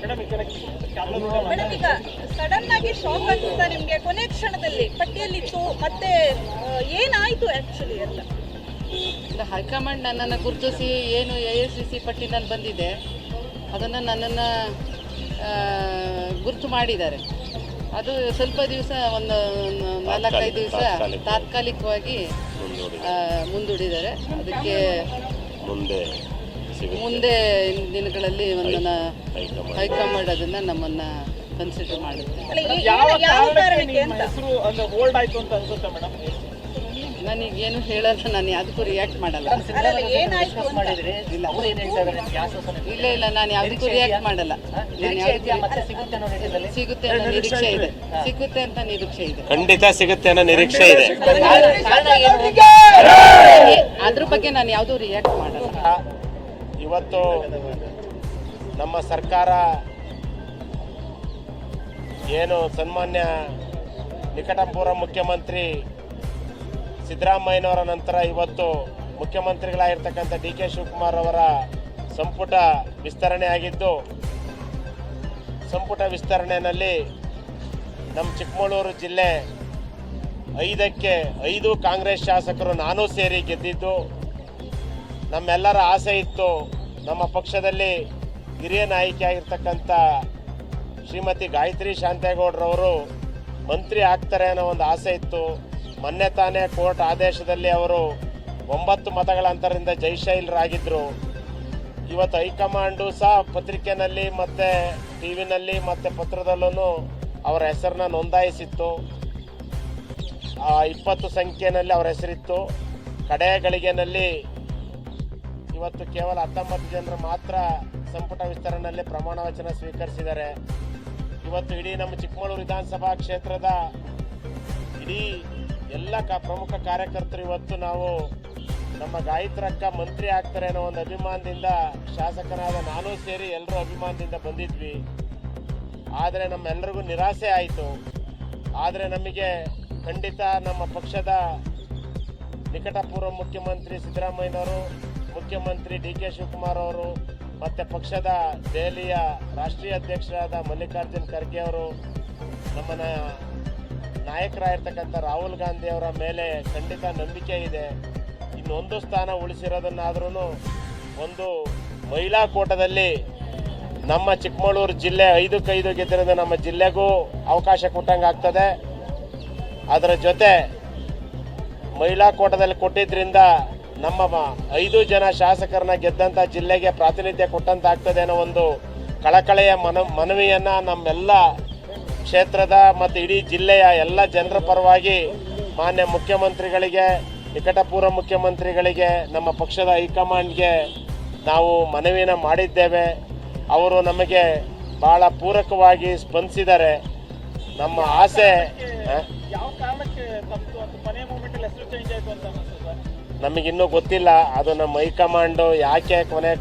Madam, ಈಗ sudden ಆಗಿ shock ಆಗ್ತಾ ನಿಮ್ಗೆ ಕೊನೆ ಕ್ಷಣದಲ್ಲಿ ಪಟ್ಟಿಯಲ್ಲಿತ್ತು, ಮತ್ತೆ ಏನಾಯ್ತು ಆಕ್ಚುಲಿ ಅಂತ? ಹೈಕಮಾಂಡ್ ನನ್ನನ್ನು ಗುರುತಿಸಿ ಏನು AICC ಪಟ್ಟಿನಲ್ಲಿ ಬಂದಿದೆ ಅದನ್ನು ನನ್ನನ್ನು ಗುರುತು ಮಾಡಿದ್ದಾರೆ. ಅದು ಸ್ವಲ್ಪ ದಿವಸ ಒಂದು 4-5 ದಿವಸ ತಾತ್ಕಾಲಿಕವಾಗಿ ಮುಂದೂಡಿದ್ದಾರೆ. ಅದಕ್ಕೆ ಮುಂದೆ ದಿನಗಳಲ್ಲಿ ಒಂದನ್ನು ಹೈಕಮಾಂಡ್ ಅದನ್ನು ನಮ್ಮನ್ನು ಕನ್ಸಿಡರ್ ಮಾಡುತ್ತೆ. ನನಗೇನು ಹೇಳಲ್ಲ, ನಾನು ಯಾವುದಕ್ಕೂ ರಿಯಾಕ್ಟ್ ಮಾಡಲ್ಲ. ಇಲ್ಲ, ನಾನು ಯಾವುದಕ್ಕೂ ರಿಯಾಕ್ಟ್ ಮಾಡಲ್ಲ. ಸಿಗುತ್ತೆ ಅನ್ನೋ ನಿರೀಕ್ಷೆ ಇದೆ, ಸಿಗುತ್ತೆ ಅಂತ ನಿರೀಕ್ಷೆ ಇದೆ. ಖಂಡಿತ ಸಿಗುತ್ತೆ ಅನ್ನೋ ನಿರೀಕ್ಷೆ ಇದೆ. ಅದ್ರ ಬಗ್ಗೆ ನಾನು ಯಾವುದೂ ರಿಯಾಕ್ಟ್ ಮಾಡಲ್ಲ. ಇವತ್ತು ನಮ್ಮ ಸರ್ಕಾರ ಏನು ಸನ್ಮಾನ್ಯ ನಿಕಟಪೂರ್ವ ಮುಖ್ಯಮಂತ್ರಿ ಸಿದ್ದರಾಮಯ್ಯನವರ ನಂತರ ಇವತ್ತು ಮುಖ್ಯಮಂತ್ರಿಗಳಾಗಿರ್ತಕ್ಕಂಥ DK ಶಿವಕುಮಾರ್ ಅವರ ಸಂಪುಟ ವಿಸ್ತರಣೆ ಆಗಿದ್ದು, ಸಂಪುಟ ವಿಸ್ತರಣೆಯಲ್ಲಿ ನಮ್ಮ ಚಿಕ್ಕಮಗಳೂರು ಜಿಲ್ಲೆ 5ಕ್ಕೆ 5 ಕಾಂಗ್ರೆಸ್ ಶಾಸಕರು ನಾನು ಸೇರಿ ಗೆದ್ದಿದ್ದು. ನಮ್ಮೆಲ್ಲರ ಆಸೆ ಇತ್ತು ನಮ್ಮ ಪಕ್ಷದಲ್ಲಿ ಹಿರಿಯ ನಾಯಕಿಯಾಗಿರ್ತಕ್ಕಂಥ ಶ್ರೀಮತಿ ಗಾಯತ್ರಿ ಶಾಂತೇಗೌಡರವರು ಮಂತ್ರಿ ಆಗ್ತಾರೆ ಅನ್ನೋ ಒಂದು ಆಸೆ ಇತ್ತು. ಮೊನ್ನೆ ತಾನೇ ಕೋರ್ಟ್ ಆದೇಶದಲ್ಲಿ ಅವರು 9 ಮತಗಳ ಅಂತರದಿಂದ ಜಯಶೀಲರಾಗಿದ್ದರು. ಇವತ್ತು ಹೈಕಮಾಂಡು ಸಹ ಪತ್ರಿಕೆಯಲ್ಲಿ ಮತ್ತು ಟಿವಿನಲ್ಲಿ ಮತ್ತು ಪತ್ರದಲ್ಲೂ ಅವರ ಹೆಸರನ್ನ ನೋಂದಾಯಿಸಿತ್ತು. 20 ಸಂಖ್ಯೆಯಲ್ಲಿ ಅವರ ಹೆಸರಿತ್ತು. ಕಡೆಯ ಗಳಿಗೆನಲ್ಲಿ ಇವತ್ತು ಕೇವಲ 19 ಜನರು ಮಾತ್ರ ಸಂಪುಟ ವಿಸ್ತರಣೆಯಲ್ಲಿ ಪ್ರಮಾಣ ವಚನ ಸ್ವೀಕರಿಸಿದ್ದಾರೆ. ಇವತ್ತು ಇಡೀ ನಮ್ಮ ಚಿಕ್ಕಮಗಳೂರು ವಿಧಾನಸಭಾ ಕ್ಷೇತ್ರದ ಇಡೀ ಎಲ್ಲ ಪ್ರಮುಖ ಕಾರ್ಯಕರ್ತರು ಇವತ್ತು ನಾವು ನಮ್ಮ ಗಾಯತ್ರಕ್ಕ ಮಂತ್ರಿ ಆಗ್ತಾರೆ ಅನ್ನೋ ಒಂದು ಅಭಿಮಾನದಿಂದ, ಶಾಸಕನಾದ ನಾನು ಸೇರಿ ಎಲ್ಲರೂ ಅಭಿಮಾನದಿಂದ ಬಂದಿದ್ವಿ. ಆದರೆ ನಮ್ಮೆಲ್ಲರಿಗೂ ನಿರಾಸೆ ಆಯಿತು. ಆದರೆ ನಮಗೆ ಖಂಡಿತ ನಮ್ಮ ಪಕ್ಷದ ನಿಕಟಪೂರ್ವ ಮುಖ್ಯಮಂತ್ರಿ ಸಿದ್ದರಾಮಯ್ಯನವರು, ಮುಖ್ಯಮಂತ್ರಿ DK ಶಿವಕುಮಾರ್ ಅವರು ಮತ್ತು ಪಕ್ಷದ ದೆಹಲಿಯ ರಾಷ್ಟ್ರೀಯ ಅಧ್ಯಕ್ಷರಾದ ಮಲ್ಲಿಕಾರ್ಜುನ್ ಖರ್ಗೆ ಅವರು, ನಮ್ಮ ನಾಯಕರಾಗಿರ್ತಕ್ಕಂಥ ರಾಹುಲ್ ಗಾಂಧಿ ಅವರ ಮೇಲೆ ಖಂಡಿತ ನಂಬಿಕೆ ಇದೆ. ಇನ್ನೊಂದು ಸ್ಥಾನ ಉಳಿಸಿರೋದನ್ನಾದ್ರೂ ಒಂದು ಮಹಿಳಾ ಕೋಟದಲ್ಲಿ ನಮ್ಮ ಚಿಕ್ಕಮಗಳೂರು ಜಿಲ್ಲೆ 5ಕ್ಕೆ 5 ಗೆದ್ದಿರೋದು ನಮ್ಮ ಜಿಲ್ಲೆಗೂ ಅವಕಾಶ ಕೊಟ್ಟಂಗೆ ಆಗ್ತದೆ. ಅದರ ಜೊತೆ ಮಹಿಳಾ ಕೋಟದಲ್ಲಿ ಕೊಟ್ಟಿದ್ದರಿಂದ ನಮ್ಮ 5 ಜನ ಶಾಸಕರನ್ನ ಗೆದ್ದಂಥ ಜಿಲ್ಲೆಗೆ ಪ್ರಾತಿನಿಧ್ಯ ಕೊಟ್ಟಂತಾಗ್ತದೆ ಅನ್ನೋ ಒಂದು ಕಳಕಳೆಯ ಮನವಿಯನ್ನು ನಮ್ಮೆಲ್ಲ ಕ್ಷೇತ್ರದ ಮತ್ತು ಇಡೀ ಜಿಲ್ಲೆಯ ಎಲ್ಲ ಜನರ ಪರವಾಗಿ ಮಾನ್ಯ ಮುಖ್ಯಮಂತ್ರಿಗಳಿಗೆ, ನಿಕಟಪೂರ್ವ ಮುಖ್ಯಮಂತ್ರಿಗಳಿಗೆ, ನಮ್ಮ ಪಕ್ಷದ ಹೈಕಮಾಂಡ್ಗೆ ನಾವು ಮನವಿನ ಮಾಡಿದ್ದೇವೆ. ಅವರು ನಮಗೆ ಭಾಳ ಪೂರಕವಾಗಿ ಸ್ಪಂದಿಸಿದ್ದಾರೆ. ನಮ್ಮ ಆಸೆ ನಮಗಿನ್ನೂ ಗೊತ್ತಿಲ್ಲ. ಅದು ನಮ್ಮ ಹೈಕಮಾಂಡು ಯಾಕೆ ಕೊನೆ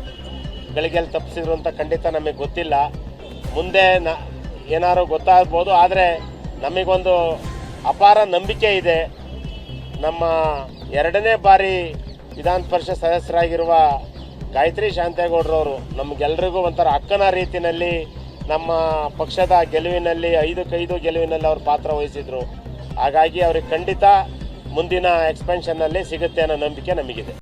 ಗಳಿಗೆಯಲ್ಲಿ ತಪ್ಪಿಸಿದ್ರು ಅಂತ ಖಂಡಿತ ನಮಗೆ ಗೊತ್ತಿಲ್ಲ. ಮುಂದೆ ಏನಾದ್ರು ಗೊತ್ತಾಗ್ಬೋದು. ಆದರೆ ನಮಗೊಂದು ಅಪಾರ ನಂಬಿಕೆ ಇದೆ. ನಮ್ಮ 2ನೇ ಬಾರಿ ವಿಧಾನ ಪರಿಷತ್ ಸದಸ್ಯರಾಗಿರುವ ಗಾಯತ್ರಿ ಶಾಂತೇಗೌಡರವರು ನಮಗೆಲ್ಲರಿಗೂ ಒಂಥರ ಅಕ್ಕನ ರೀತಿಯಲ್ಲಿ ನಮ್ಮ ಪಕ್ಷದ ಗೆಲುವಿನಲ್ಲಿ 5ಕ್ಕೆ 5 ಗೆಲುವಿನಲ್ಲಿ ಅವರು ಪಾತ್ರ ವಹಿಸಿದರು. ಹಾಗಾಗಿ ಅವ್ರಿಗೆ ಖಂಡಿತ ಮುಂದಿನ ಎಕ್ಸ್ಪೆನ್ಷನ್ನಲ್ಲಿ ಸಿಗುತ್ತೆ ಅನ್ನೋ ನಂಬಿಕೆ ನಮಗಿದೆ.